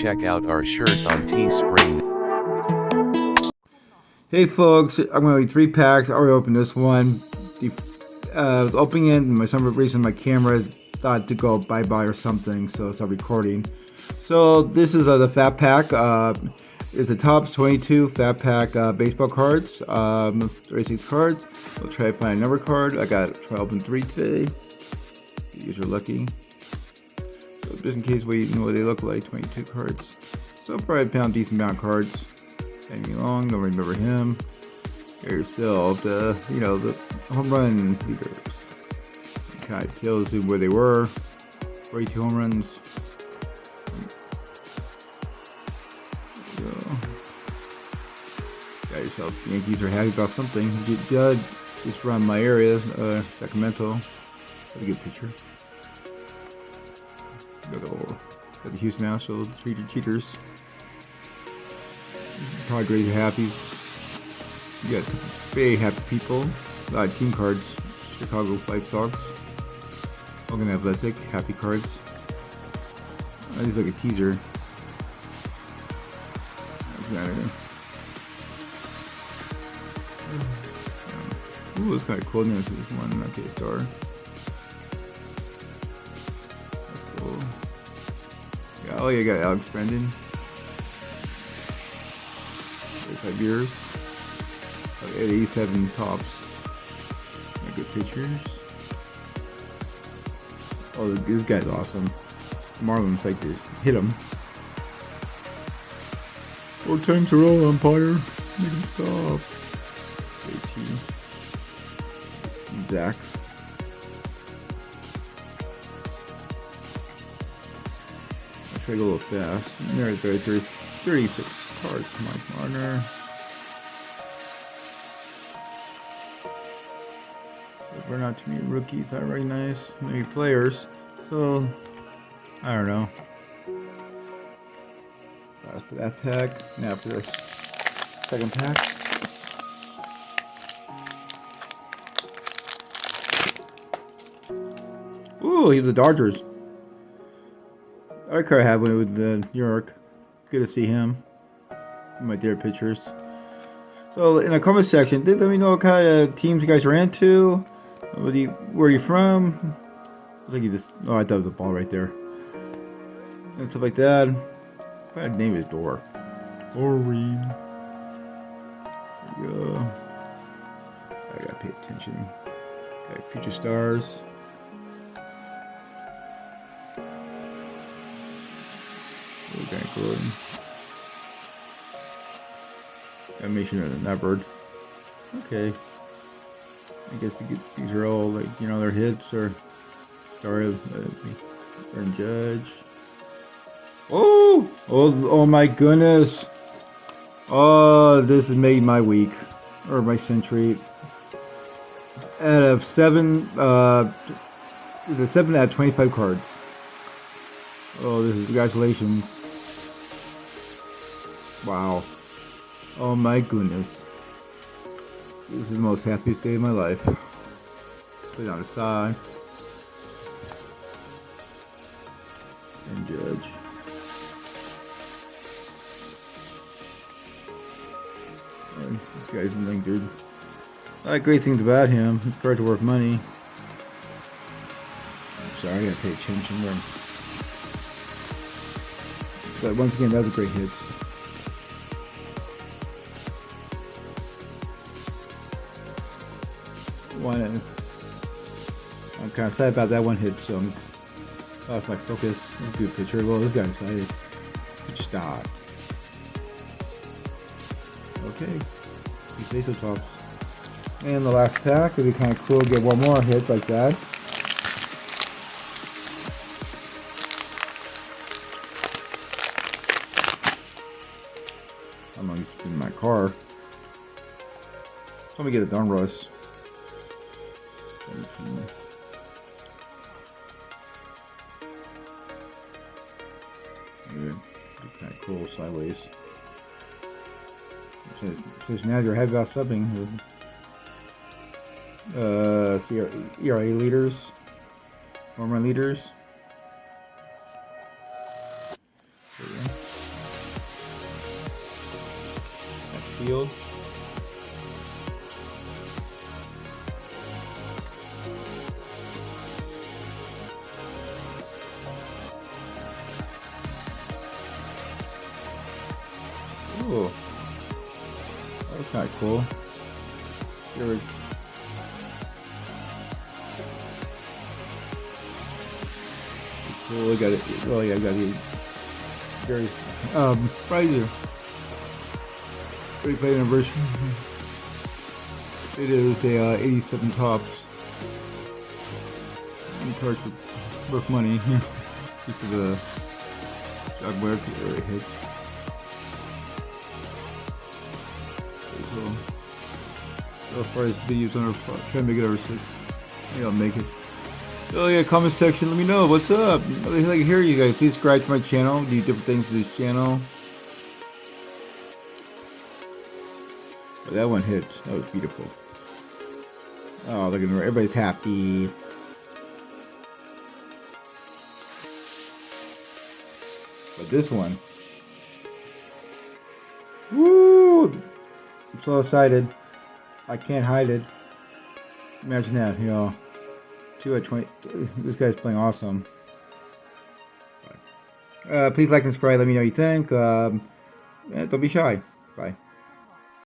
check out our shirt on Tespring. Hey folks, I'm going to read 3 packs. I already opened this one. Opening it, and for some reason my camera thought to go bye-bye or something, so it's not recording. So this is the Fat Pack. It's the Topps 22 Fat Pack baseball cards. 36 cards. We'll try to find a number card. I got try to open 3 today. These are lucky. So just in case we know what they look like, 22 cards. So probably found a decent amount of cards. Andy Long, don't remember him. Here's still the home run leaders. It kind of tells you where they were. 42 home runs. Got yourself. Yankees are happy about something. Judd just around my area, Sacramento. Got a good picture. Got the Houston Astros, cheaters. Probably great happy. You got very happy people. A lot of team cards. Chicago White Sox. Oakland Athletic. Happy cards. These like a teaser. Ooh, it's kind of cool. This is one. Okay, star. That's cool. Yeah, oh, you got Alex Brendan. 5 years. 87 tops. Good pictures. Oh, this guy's awesome. Marlins like to hit him. 4 times a roll, umpire. Make him stop. JT. Zach. I'll try to go a little fast. There's 36 cards. Mike Marner. We're not too many rookies. I recognize maybe players. So I don't know. That's for that pack. Now for the second pack. Ooh, he's the Dodgers. I could have one with New York. Good to see him. My dear pictures. So in the comment section, let me know what kind of teams you guys are into. Where are you from? I think you just. Oh, I thought it was a ball right there. And stuff like that. What name is Door? Or Reed. There we go. I gotta pay attention. Okay, future stars. Okay, cool. Animation of that bird. Okay. I guess these are all like their hits or star of Aaron Judge. Oh my goodness! Oh, this has made my week or my century. Out of 7, is a 7 out of 25 cards. Oh, this is congratulations! Wow! Oh my goodness! This is the most happiest day of my life. Put it on the side. And Judge. This guy's linked. I like great things about him. His cards are worth money. I'm sorry, I gotta pay attention there. But once again, that was a great hit. I'm kind of sad about that one hit, so lost my focus. Good picture. Well, this guy's excited. Just stop. Okay. These facial tops. And the last pack. It'd be kind of cool to get one more hit like that. I'm not in my car. So let me get a Don Russ. Kind of cool sideways. So now you're head about something. ERA leaders, home run leaders. There we go. field. Ooh, that was kind of cool. Here cool, I got it. Oh yeah, I got it. Very Fraser. 35th anniversary. It is a 87 tops. Cards worth money. Just for the job where it hits. So as far as videos on our try to make it over 6. Maybe I'll make it. So yeah, comment section, let me know what's up. I'd like to hear you guys. Please subscribe to my channel. Do different things to this channel. But that one hit. That was beautiful. Oh, look at her. Everybody's happy. But this one. Woo! I'm so excited. I can't hide it. Imagine that, you know. 2 at 20. This guy's playing awesome. Please like and subscribe. Let me know what you think. Don't be shy. Bye.